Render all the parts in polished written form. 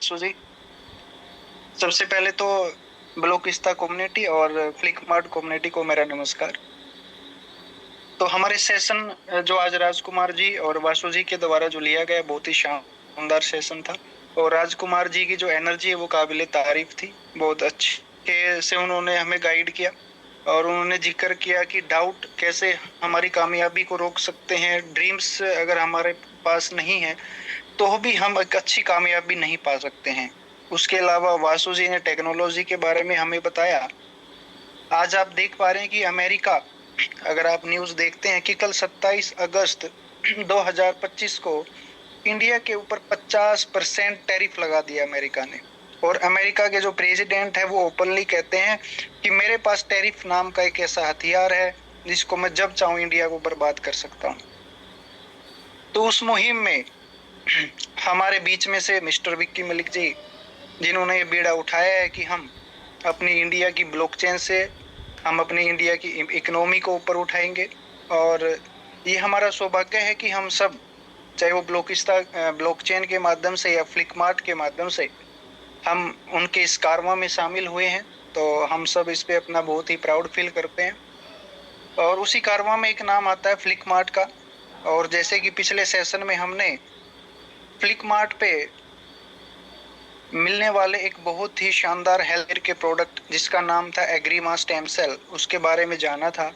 जी, सबसे पहले तो ब्लॉकिस्ता कम्युनिटी और फ्लिकमार्ट कम्युनिटी को मेरा नमस्कार। तो हमारे सेशन जो आज राजकुमार जी और वासु जी के द्वारा जो लिया गया बहुत ही शानदार सेशन था। और राजकुमार जी की जो एनर्जी है वो काबिले तारीफ थी। बहुत अच्छे से उन्होंने हमें गाइड किया और उन्होंने जिक्र किया कि डाउट कैसे हमारी कामयाबी को रोक सकते हैं। ड्रीम्स अगर हमारे पास नहीं है तो भी हम एक अच्छी कामयाबी नहीं पा सकते हैं। उसके अलावा वासु जी ने टेक्नोलॉजी के बारे में हमें बताया। आज आप देख पा रहे हैं कि अमेरिका, अगर आप न्यूज़ देखते हैं कि कल 27 अगस्त 2025 को इंडिया के ऊपर 50% टैरिफ लगा दिया अमेरिका ने। और अमेरिका के जो प्रेसिडेंट है वो ओपनली कहते हैं कि मेरे पास टैरिफ नाम का एक ऐसा हथियार है जिसको मैं जब चाहूं इंडिया को बर्बाद कर सकता हूं। तो उस मुहिम में हमारे बीच में से मिस्टर विक्की मलिक जी, जिन्होंने ये बीड़ा उठाया है कि हम अपनी इंडिया की ब्लॉकचेन से हम अपनी इंडिया की इकोनॉमी को ऊपर उठाएंगे। और ये हमारा सौभाग्य है कि हम सब, चाहे वो ब्लॉकचेन के माध्यम से या फ्लिकमार्ट के माध्यम से, हम उनके इस कारवां में शामिल हुए हैं। तो हम सब इस पे अपना बहुत ही प्राउड फील करते हैं। और उसी कारवां में एक नाम आता है फ्लिकमार्ट का। और जैसे कि पिछले सेशन में हमने फ्लिकमार्ट पे मिलने वाले एक बहुत ही शानदार हेल्थ केयर के प्रोडक्ट जिसका नाम था एग्रीमा स्टेम सेल, उसके बारे में जाना था।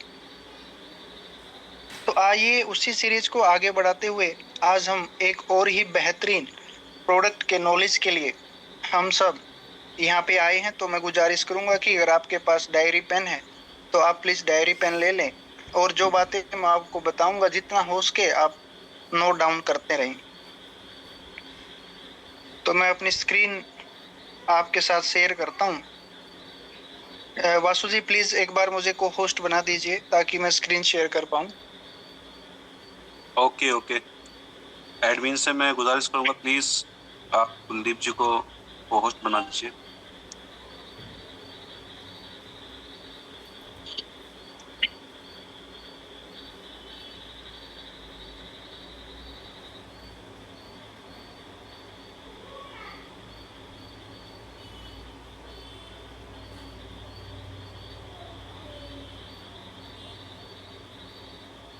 तो आइए उसी सीरीज को आगे बढ़ाते हुए आज हम एक और ही बेहतरीन प्रोडक्ट के नॉलेज के लिए हम सब यहाँ पे आए हैं। तो मैं गुजारिश करूंगा कि अगर आपके पास डायरी पेन है तो आप प्लीज डायरी पेन ले लें और जो बातें मैं आपको बताऊंगा जितना हो सके आप नोट डाउन करते रहें। तो मैं अपनी स्क्रीन आपके साथ शेयर करता हूँ। वासु जी प्लीज एक बार मुझे को होस्ट बना दीजिए ताकि मैं स्क्रीन शेयर कर पाऊँ। ओके ओके, एडमिन से मैं गुजारिश करूंगा प्लीज आप कुलदीप जी को होस्ट बना दीजिए।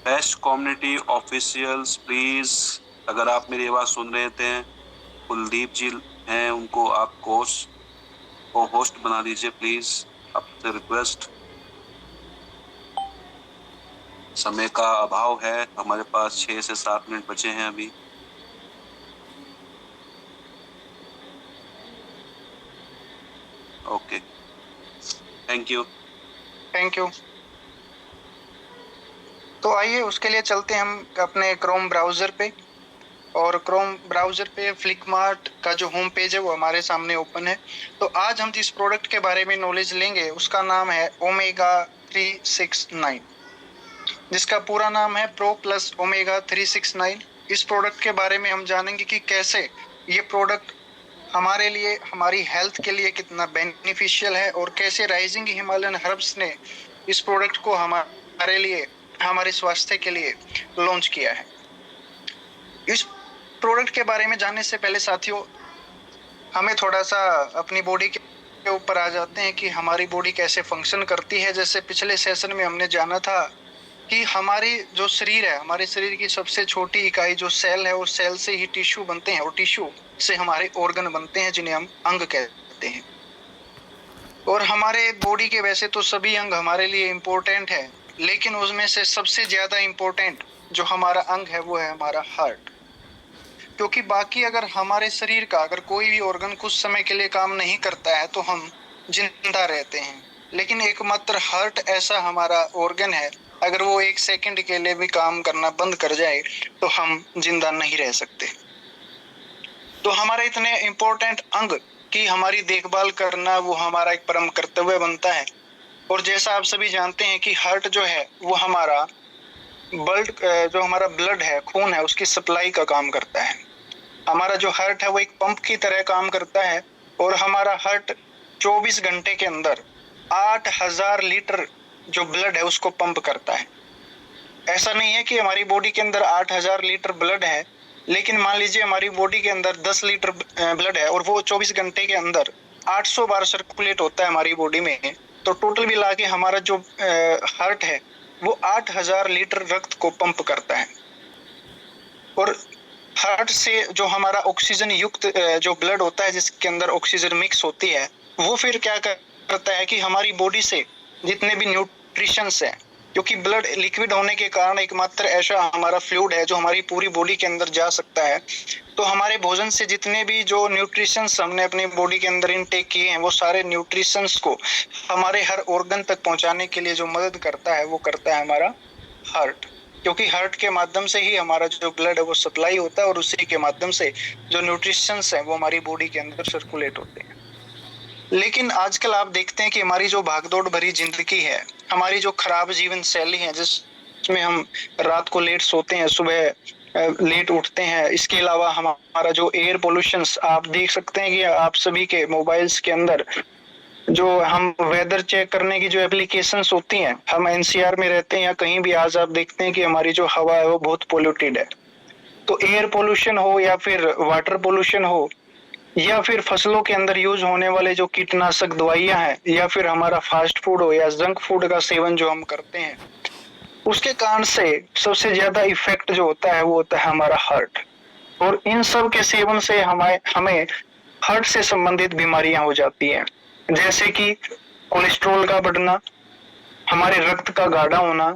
बेस्ट कम्युनिटी ऑफिशियल्स प्लीज, अगर आप मेरी आवाज सुन रहे थे, कुलदीप जी हैं, उनको आप को होस्ट बना दीजिए प्लीज, आपसे रिक्वेस्ट। समय का अभाव है, हमारे पास 6 से 7 मिनट बचे हैं अभी। Okay, thank you. Thank you. तो आइए उसके लिए चलते हैं हम अपने क्रोम ब्राउजर पे। और क्रोम ब्राउजर पे फ्लिकमार्ट का जो होम पेज है वो हमारे सामने ओपन है। तो आज हम जिस प्रोडक्ट के बारे में नॉलेज लेंगे उसका नाम है ओमेगा 369, जिसका पूरा नाम है प्रो प्लस ओमेगा 369। इस प्रोडक्ट के बारे में हम जानेंगे कि कैसे ये प्रोडक्ट हमारे लिए, हमारी हेल्थ के लिए कितना बेनिफिशियल है और कैसे राइजिंग हिमालयन हर्ब्स ने इस प्रोडक्ट को हमारे लिए, हमारे स्वास्थ्य के लिए लॉन्च किया है। इस प्रोडक्ट के बारे में जानने से पहले साथियों, हमें थोड़ा सा अपनी बॉडी के ऊपर आ जाते हैं कि हमारी बॉडी कैसे फंक्शन करती है। जैसे पिछले सेशन में हमने जाना था कि हमारी जो शरीर है, हमारे शरीर की सबसे छोटी इकाई जो सेल है, उस सेल से ही टिश्यू बनते हैं और टिश्यू से हमारे ऑर्गन बनते हैं जिन्हें हम अंग कहते हैं। और हमारे बॉडी के वैसे तो सभी अंग हमारे लिए इम्पोर्टेंट है, लेकिन उसमें से सबसे ज्यादा इम्पोर्टेंट जो हमारा अंग है वो है हमारा हार्ट। क्योंकि बाकी अगर हमारे शरीर का अगर कोई भी ऑर्गन कुछ समय के लिए काम नहीं करता है तो हम जिंदा रहते हैं, लेकिन एकमात्र हार्ट ऐसा हमारा ऑर्गन है, अगर वो एक सेकंड के लिए भी काम करना बंद कर जाए तो हम जिंदा नहीं रह सकते। तो हमारे इतने इम्पोर्टेंट अंग की हमारी देखभाल करना वो हमारा एक परम कर्तव्य बनता है। और जैसा आप सभी जानते हैं कि हार्ट जो है वो हमारा ब्लड, जो हमारा ब्लड है, खून है, उसकी सप्लाई का काम करता है। हमारा जो हार्ट है वो एक पंप की तरह काम करता है और हमारा हार्ट 24 घंटे के अंदर 8000 लीटर जो ब्लड है उसको पंप करता है। ऐसा नहीं है कि हमारी बॉडी के अंदर 8000 लीटर ब्लड है लेकिन मान लीजिए हमारी बॉडी के अंदर 10 लीटर ब्लड है और वो 24 घंटे के अंदर 800 बार सर्कुलेट होता है हमारी बॉडी में, तो टोटल मिला के हमारा जो हार्ट है वो 8000 लीटर रक्त को पंप करता है। और हार्ट से जो हमारा ऑक्सीजन युक्त जो ब्लड होता है जिसके अंदर ऑक्सीजन मिक्स होती है, वो फिर क्या करता है कि हमारी बॉडी से जितने भी न्यूट्रिशंस है, क्योंकि ब्लड लिक्विड होने के कारण एकमात्र ऐसा हमारा फ्लूइड है जो हमारी पूरी बॉडी के अंदर जा सकता है, तो हमारे भोजन से जितने भी जो न्यूट्रिशंस हमने अपनी बॉडी के अंदर इनटेक किए हैं, वो सारे न्यूट्रिशंस को हमारे हर ऑर्गन तक पहुंचाने के लिए जो मदद करता है वो करता है हमारा हार्ट। क्योंकि हार्ट के माध्यम से ही हमारा जो ब्लड है वो सप्लाई होता है और उसी के माध्यम से जो न्यूट्रिशंस है वो हमारी बॉडी के अंदर सर्कुलेट होते हैं। लेकिन आजकल आप देखते हैं कि हमारी जो भागदौड़ भरी जिंदगी है, हमारी जो खराब जीवन शैली है जिसमें हम रात को लेट सोते हैं, सुबह लेट उठते हैं, इसके अलावा हमारा जो एयर पोल्यूशन आप देख सकते हैं कि आप सभी के मोबाइल्स के अंदर जो हम वेदर चेक करने की जो एप्लीकेशंस होती हैं, हम एनसीआर में रहते हैं या कहीं भी, आज आप देखते हैं कि हमारी जो हवा है वो बहुत पोल्यूटेड है। तो एयर पोल्यूशन हो या फिर वाटर पोल्यूशन हो या फिर फसलों के अंदर यूज होने वाले जो कीटनाशक दवाइयां हैं या फिर हमारा फास्ट फूड हो या जंक फूड का सेवन जो हम करते हैं, उसके कारण से सबसे ज्यादा इफेक्ट जो होता है वो होता है हमारा हार्ट। और इन सब के सेवन से हमें हार्ट से संबंधित बीमारियां हो जाती हैं, जैसे कि कोलेस्ट्रॉल का बढ़ना, हमारे रक्त का गाढ़ा होना,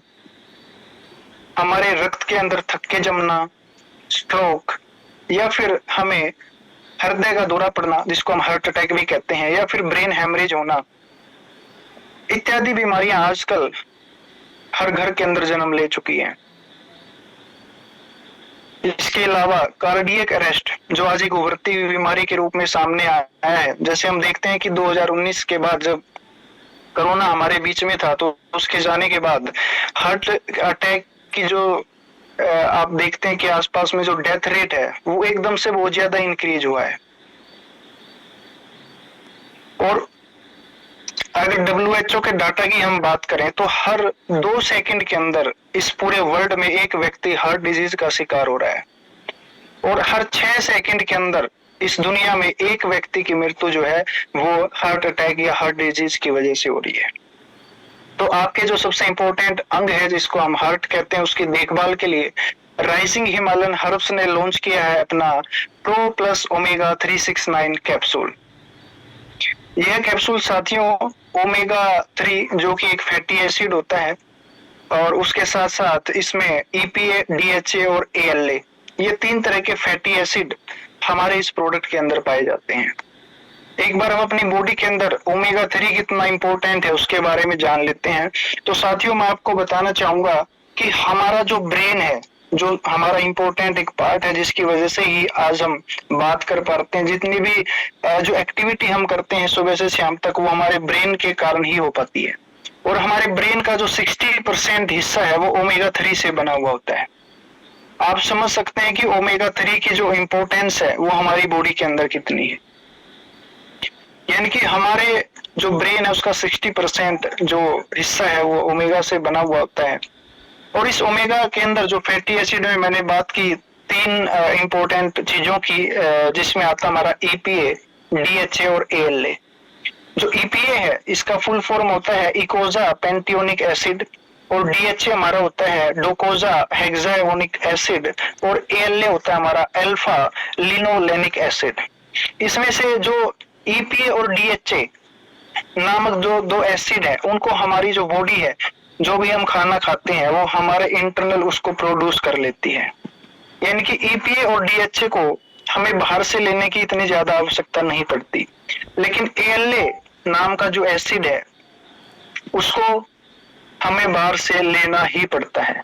हमारे रक्त के अंदर थक्के जमना, स्ट्रोक, या फिर हमें हृदय का दौरा पड़ना जिसको हम हार्ट अटैक भी कहते हैं, या फिर ब्रेन हेमरेज होना, इत्यादि बीमारियां आजकल हर घर के अंदर जन्म ले चुकी हैं। इसके अलावा कार्डियक अरेस्ट जो आज एक उभरती हुई बीमारी के रूप में सामने आया है, जैसे हम देखते हैं कि 2019 के बाद जब कोरोना हमारे बीच में था, तो उसके जाने के बाद हार्ट अटैक की जो आप देखते हैं कि आसपास में जो डेथ रेट है वो एकदम से बहुत ज्यादा इंक्रीज हुआ है। और अगर WHO के डाटा की हम बात करें तो हर 2 सेकंड के अंदर इस पूरे वर्ल्ड में एक व्यक्ति हार्ट डिजीज का शिकार हो रहा है, और हर 6 सेकंड के अंदर इस दुनिया में एक व्यक्ति की मृत्यु जो है वो हार्ट अटैक या हार्ट डिजीज की वजह से हो रही है। तो आपके जो सबसे इंपॉर्टेंट अंग है जिसको हम हार्ट कहते हैं, उसकी देखभाल के लिए राइजिंग हिमालयन हर्ब्स ने लॉन्च किया है अपना प्रो प्लस ओमेगा 369 कैप्सूल। यह कैप्सूल साथियों ओमेगा 3 जो कि एक फैटी एसिड होता है, और उसके साथ साथ इसमें EPA, DHA और ALA, ये 3 तरह के फैटी एसिड हमारे इस प्रोडक्ट के अंदर पाए जाते हैं। एक बार हम अपनी बॉडी के अंदर ओमेगा 3 कितना इंपॉर्टेंट है उसके बारे में जान लेते हैं। तो साथियों मैं आपको बताना चाहूंगा कि हमारा जो ब्रेन है, जो हमारा इंपॉर्टेंट एक पार्ट है जिसकी वजह से ही आज हम बात कर पाते हैं, जितनी भी जो एक्टिविटी हम करते हैं सुबह से शाम तक, वो हमारे ब्रेन के कारण ही हो पाती है। और हमारे ब्रेन का जो 60% हिस्सा है वो ओमेगा 3 से बना हुआ होता है। आप समझ सकते हैं कि ओमेगा 3 की जो इंपॉर्टेंस है वो हमारी बॉडी के अंदर कितनी है। यानी कि हमारे जो ब्रेन है उसका 60% जो हिस्सा है वो ओमेगा से बना हुआ होता है। और इस ओमेगा के अंदर जो फैटी एसिड में मैंने बात की 3 इंपॉर्टेंट चीजों की, जिसमें आता हमारा EPA, DHA और ALA। जो EPA है इसका फुल फॉर्म होता है इकोजा पेंटियोनिक एसिड, और DHA हमारा होता है डोकोजा हेक्सायोनिक एसिड, और ALA होता है हमारा अल्फा लिनोलेनिक एसिड। इसमें से जो EPA और DHA नामक जो 2 एसिड है, उनको हमारी जो बॉडी है, जो भी हम खाना खाते हैं वो हमारे इंटरनल उसको प्रोड्यूस कर लेती है। यानी कि EPA और DHA को हमें बाहर से लेने की इतनी ज्यादा आवश्यकता नहीं पड़ती, लेकिन ALA नाम का जो एसिड है उसको हमें बाहर से लेना ही पड़ता है।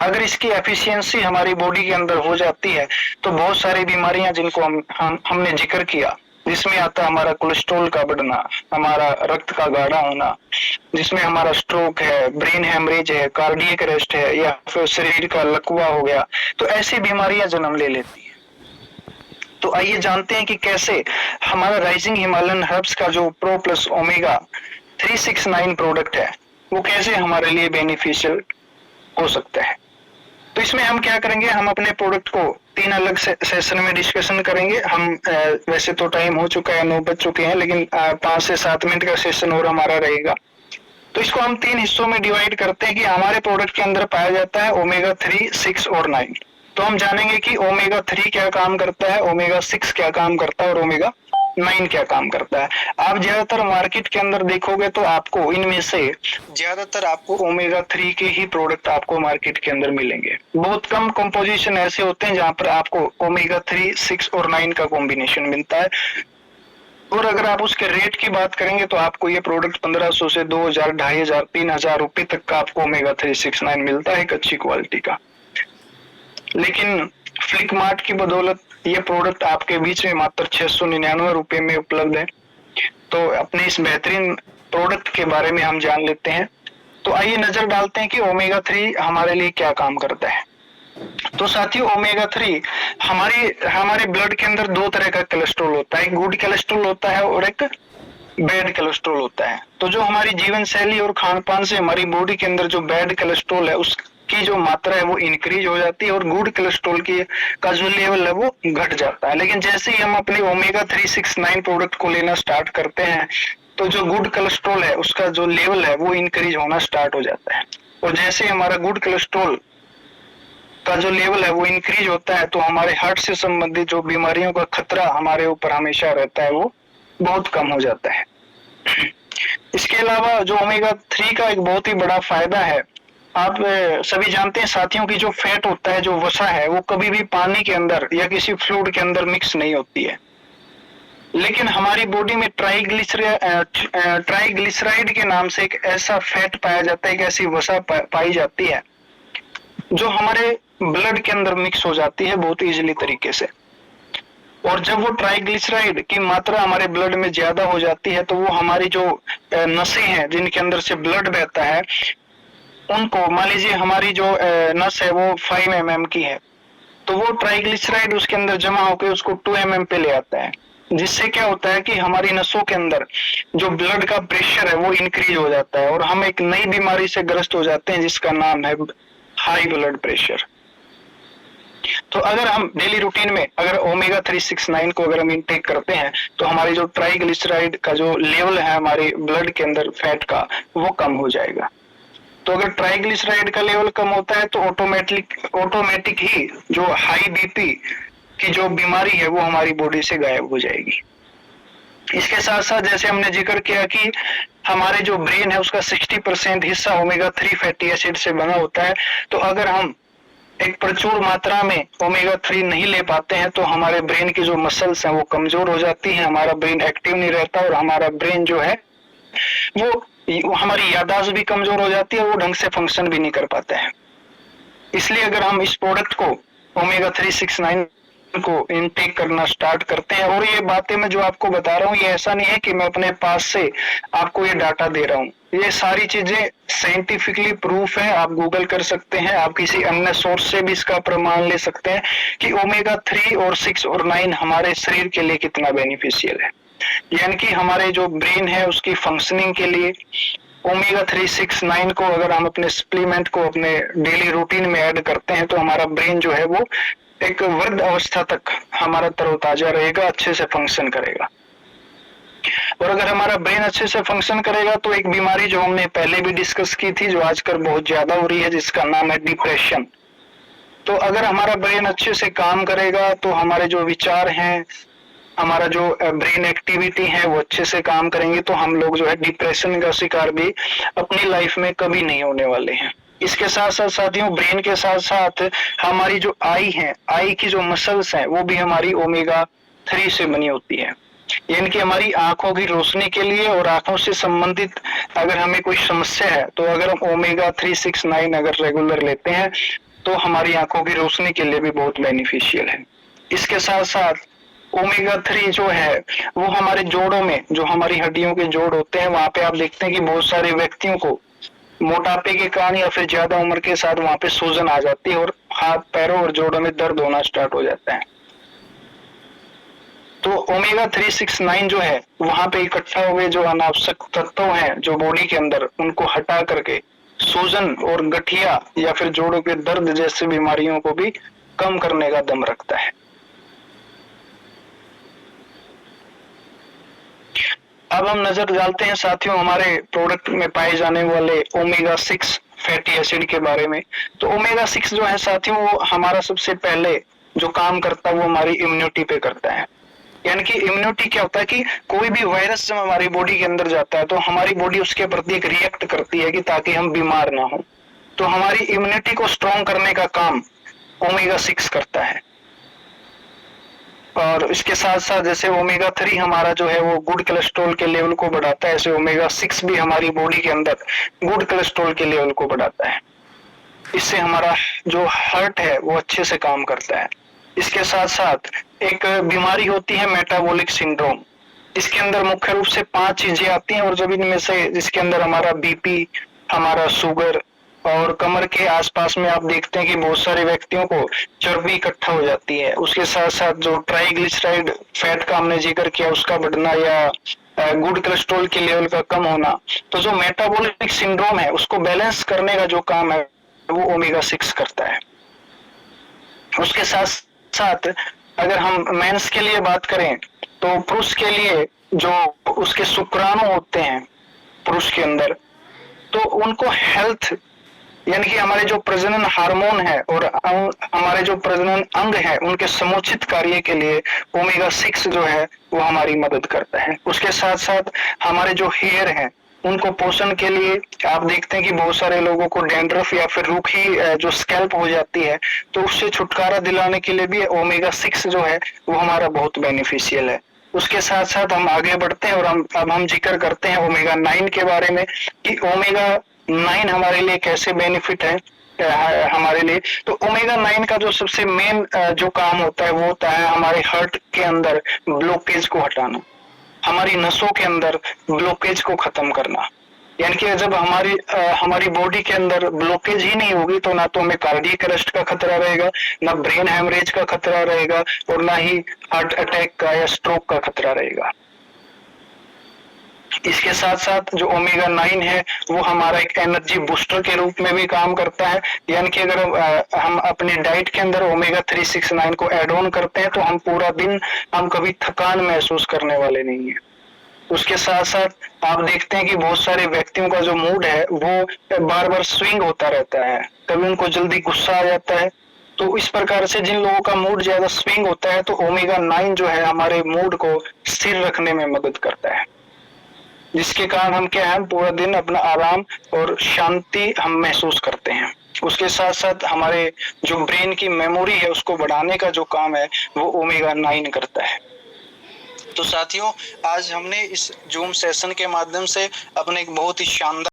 अगर इसकी एफिशिएंसी हमारी बॉडी के अंदर हो जाती है तो बहुत सारी बीमारियां जिनको हमने जिक्र किया, जिसमें आता है हमारा कोलेस्ट्रॉल का बढ़ना, हमारा रक्त का गाढ़ा होना, जिसमें हमारा स्ट्रोक है, ब्रेन हेमरेज है, कार्डियक अरेस्ट है, या फिर शरीर का लकवा हो गया, तो ऐसी बीमारियां जन्म ले लेती हैं। तो आइए जानते हैं कि कैसे हमारा राइजिंग हिमालयन हर्ब्स का जो प्रो प्लस ओमेगा 369 प्रोडक्ट है वो कैसे हमारे लिए बेनिफिशियल हो सकता है। तो इसमें हम क्या करेंगे, हम अपने प्रोडक्ट को 3 अलग सेशन में डिस्कशन करेंगे हम। वैसे तो टाइम हो चुका है, 9 बज चुके हैं, लेकिन 5 से 7 मिनट का सेशन और हमारा रहेगा। तो इसको हम 3 हिस्सों में डिवाइड करते हैं कि हमारे प्रोडक्ट के अंदर पाया जाता है ओमेगा 3, 6 और 9। तो हम जानेंगे कि ओमेगा 3 क्या काम करता है, ओमेगा 6 क्या काम करता है और ओमेगा 9 क्या काम करता है। आप ज्यादातर मार्केट के अंदर देखोगे तो आपको इनमें से ज्यादातर आपको ओमेगा 3 के ही प्रोडक्ट आपको मार्केट के अंदर मिलेंगे। बहुत कम कंपोजिशन ऐसे होते हैं जहां पर आपको ओमेगा 3, 6 और 9 का कॉम्बिनेशन मिलता है। और अगर आप उसके रेट की बात करेंगे तो आपको ये प्रोडक्ट 1500 से 2000, 2500, 3000 रुपए तक का आपको ओमेगा 3, 6, 9 मिलता है एक अच्छी क्वालिटी का। लेकिन फ्लिकमार्ट की बदौलत ये प्रोडक्ट आपके बीच में मात्र 699 रुपए में उपलब्ध है। तो अपने इस बेहतरीन प्रोडक्ट के बारे में हम जान लेते हैं। तो आइए नजर डालते हैं कि ओमेगा 3 हमारे लिए क्या काम करता है। तो साथियों, ओमेगा 3 हमारे ब्लड के अंदर 2 तरह का कोलेस्ट्रॉल होता है, एक गुड कोलेस्ट्रॉल होता है और एक बैड कोलेस्ट्रॉल होता है। तो जो हमारी जीवन शैली और खान पान से हमारी बॉडी के अंदर जो बैड कोलेस्ट्रॉल है उसकी जो मात्रा है वो इंक्रीज हो जाती है और गुड कोलेस्ट्रॉल की का जो लेवल है वो घट जाता है। लेकिन जैसे ही हम अपने ओमेगा 3, 6, 9 प्रोडक्ट को लेना स्टार्ट करते हैं तो जो गुड कोलेस्ट्रॉल है उसका जो लेवल है वो इंक्रीज होना स्टार्ट हो जाता है। और जैसे हमारा गुड कोलेस्ट्रॉल का जो लेवल है वो इंक्रीज होता है तो हमारे हार्ट से संबंधित जो बीमारियों का खतरा हमारे ऊपर हमेशा रहता है वो बहुत कम हो जाता है। इसके अलावा जो ओमेगा 3 का एक बहुत ही बड़ा फायदा है, आप सभी जानते हैं साथियों की जो फैट होता है, जो वसा है, वो कभी भी पानी के अंदर या किसी फ्लूइड के अंदर मिक्स नहीं होती है। लेकिन हमारी बॉडी में ट्राइग्लिसराइड के नाम से एक ऐसा फैट पाया जाता है, एक ऐसी वसा पाई जाती है जो हमारे ब्लड के अंदर मिक्स हो जाती है बहुत इजीली तरीके से। और जब वो ट्राइग्लिसराइड की मात्रा हमारे ब्लड में ज्यादा हो जाती है तो वो हमारी जो नसें हैं जिनके अंदर से ब्लड बहता है उनको, मान लीजिए हमारी जो नस है वो 5 mm की है तो वो ट्राइग्लिसराइड उसके अंदर जमा होकर उसको 2 mm पे ले आता है, जिससे क्या होता है कि हमारी नसों के अंदर जो ब्लड का प्रेशर है वो इंक्रीज हो जाता है और हम एक नई बीमारी से ग्रस्त हो जाते हैं जिसका नाम है हाई ब्लड प्रेशर। तो अगर हम डेली रूटीन में अगर ओमेगा 3, 6, 9 को अगर हम इनटेक करते हैं तो हमारी जो ट्राइग्लिसराइड का जो लेवल है हमारे ब्लड के अंदर फैट का वो कम हो जाएगा। तो अगर ट्राइग्लिसराइड का लेवल कम होता है तो ऑटोमेटिक ही जो हाई बीपी की जो बीमारी है वो हमारी बॉडी से गायब हो जाएगी। इसके साथ साथ जैसे हमने जिक्र किया कि हमारे जो ब्रेन है उसका 60% हिस्सा ओमेगा 3 फैटी एसिड से बना होता है। तो अगर हम एक प्रचुर मात्रा में ओमेगा 3 नहीं ले पाते हैं तो हमारे ब्रेन की जो मसल्स हैं वो कमजोर हो जाती हैं, हमारा ब्रेन एक्टिव नहीं रहता और हमारा ब्रेन जो है वो हमारी याददाश्त भी कमजोर हो जाती है और वो ढंग से फंक्शन भी नहीं कर पाता है। इसलिए अगर हम इस प्रोडक्ट को ओमेगा 3, 6, 9 को इनटेक करना स्टार्ट करते हैं, और ये बातें मैं जो आपको बता रहा हूँ ये ऐसा नहीं है कि मैं अपने पास से आपको ये डाटा दे रहा हूँ, ये सारी चीजें साइंटिफिकली प्रूफ है, आप गूगल कर सकते हैं, आप किसी अन्य सोर्स से भी इसका प्रमाण ले सकते हैं कि ओमेगा 3 और 6 और 9 हमारे शरीर के लिए कितना बेनिफिशियल है। यानी कि हमारे जो ब्रेन है उसकी फंक्शनिंग के लिए ओमेगा 3, 6, 9 को अगर हम अपने सप्लीमेंट को अपने डेली रूटीन में ऐड करते हैं तो हमारा ब्रेन जो है वो एक वृद्ध अवस्था तक हमारा तरोताजा रहेगा, अच्छे से फंक्शन करेगा। और अगर हमारा ब्रेन अच्छे से फंक्शन करेगा तो एक बीमारी जो हमने पहले भी डिस्कस की थी जो आजकल बहुत ज्यादा हो रही है जिसका नाम है डिप्रेशन। तो अगर हमारा ब्रेन अच्छे से काम करेगा तो हमारे जो विचार हैं, हमारा जो ब्रेन एक्टिविटी है वो अच्छे से काम करेंगे तो हम लोग जो है डिप्रेशन का शिकार भी अपनी लाइफ में कभी नहीं होने वाले हैं। इसके साथ साथ साथियों ब्रेन के साथ साथ हमारी जो आई है, आई की जो मसल्स हैं वो भी हमारी ओमेगा 3 से बनी होती है। यानी कि हमारी आंखों की रोशनी के लिए और आंखों से संबंधित अगर हमें कोई समस्या है तो अगर हम ओमेगा 3, 6, 9 अगर रेगुलर लेते हैं तो हमारी आंखों की रोशनी के लिए भी बहुत बेनिफिशियल है। इसके साथ साथ ओमेगा 3 जो है वो हमारे जोड़ों में, जो हमारी हड्डियों के जोड़ होते हैं वहां पे आप देखते हैं कि बहुत सारे व्यक्तियों को मोटापे के कारण या फिर ज्यादा उम्र के साथ वहां पे सूजन आ जाती है और हाथ पैरों और जोड़ों में दर्द होना स्टार्ट हो जाता है। तो ओमेगा 3, 6, 9 जो है वहां पे इकट्ठा हुए जो अनावश्यक तत्व हैं जो बॉडी के अंदर, उनको हटा करके सूजन और गठिया या फिर जोड़ों के दर्द जैसी बीमारियों को भी कम करने का दम रखता है। अब हम नजर डालते हैं साथियों हमारे प्रोडक्ट में पाए जाने वाले ओमेगा 6 फैटी एसिड के बारे में। तो ओमेगा 6 जो है साथियों वो हमारा सबसे पहले जो काम करता है वो हमारी इम्यूनिटी पे करता है। यानी कि इम्यूनिटी क्या होता है कि कोई भी वायरस जब हमारी बॉडी के अंदर जाता है तो हमारी बॉडी उसके प्रति एक रिएक्ट करती है कि ताकि हम बीमार ना हो। तो हमारी इम्यूनिटी को स्ट्रॉन्ग करने का काम ओमेगा 6 करता है। और इसके साथ साथ जैसे ओमेगा 3 हमारा जो है वो गुड कोलेस्ट्रॉल के लेवल को बढ़ाता है, ऐसे ओमेगा 6 भी हमारी बॉडी के अंदर गुड कोलेस्ट्रॉल के लेवल को बढ़ाता है। इससे हमारा जो हार्ट है वो अच्छे से काम करता है। इसके साथ साथ एक बीमारी होती है मेटाबॉलिक सिंड्रोम। इसके अंदर मुख्य रूप से 5 चीजें आती हैं और जब इनमें से जिसके अंदर हमारा बीपी, हमारा शुगर और कमर के आसपास में आप देखते हैं कि बहुत सारे व्यक्तियों को चर्बी इकट्ठा हो जाती है। उसके साथ साथ जो ट्राइग्लिसराइड फैट का हमने जिक्र किया उसका बढ़ना या गुड कोलेस्ट्रॉल के लेवल का कम होना, तो जो मेटाबॉलिक सिंड्रोम है उसको बैलेंस करने का जो काम है वो ओमेगा 6 करता है। उसके साथ साथ अगर हम मेंस के लिए बात करें तो पुरुष के लिए जो उसके शुक्राणु होते हैं पुरुष के अंदर, तो उनको हेल्थ यानी कि हमारे जो प्रजनन हार्मोन है और हमारे जो प्रजनन अंग है उनके समुचित कार्य के लिए ओमेगा 6 जो है वो हमारी मदद करता है। उसके साथ साथ हमारे जो हेयर है उनको पोषण के लिए आप देखते हैं कि बहुत सारे लोगों को डैंड्रफ या फिर रूखी जो स्कैल्प हो जाती है, तो उससे छुटकारा दिलाने के लिए भी ओमेगा 6 जो है वो हमारा बहुत बेनिफिशियल है। उसके साथ साथ हम आगे बढ़ते हैं और अब हम जिक्र करते हैं ओमेगा 9 के बारे में कि ओमेगा 9 हमारे लिए कैसे बेनिफिट है हमारे लिए। तो ओमेगा 9 का जो सबसे मेन जो काम होता है वो होता है हमारे हार्ट के अंदर ब्लॉकेज को हटाना, हमारी नसों के अंदर ब्लॉकेज को खत्म करना। यानी कि जब हमारी बॉडी के अंदर ब्लॉकेज ही नहीं होगी तो ना तो हमें कार्डियक अरेस्ट का खतरा रहेगा, ना ब्रेन हेमरेज का खतरा रहेगा और ना ही हार्ट अटैक का या स्ट्रोक का खतरा रहेगा। इसके साथ साथ जो ओमेगा 9 है वो हमारा एक एनर्जी बूस्टर के रूप में भी काम करता है। यानी कि अगर हम अपने डाइट के अंदर ओमेगा 3, 6, 9 को ऐड ऑन करते हैं तो हम पूरा दिन हम कभी थकान महसूस करने वाले नहीं है। उसके साथ साथ आप देखते हैं कि बहुत सारे व्यक्तियों का जो मूड है वो बार बार स्विंग होता रहता है, कभी उनको जल्दी गुस्सा आ जाता है। तो इस प्रकार से जिन लोगों का मूड ज्यादा स्विंग होता है तो ओमेगा 9 जो है हमारे मूड को स्थिर रखने में मदद करता है, जिसके कारण हम क्या है पूरा दिन अपना आराम और शांति हम महसूस करते हैं। उसके साथ साथ हमारे जो ब्रेन की मेमोरी है उसको बढ़ाने का जो काम है वो ओमेगा 9 करता है। तो साथियों आज हमने इस जूम सेशन के माध्यम से अपने एक बहुत ही शानदार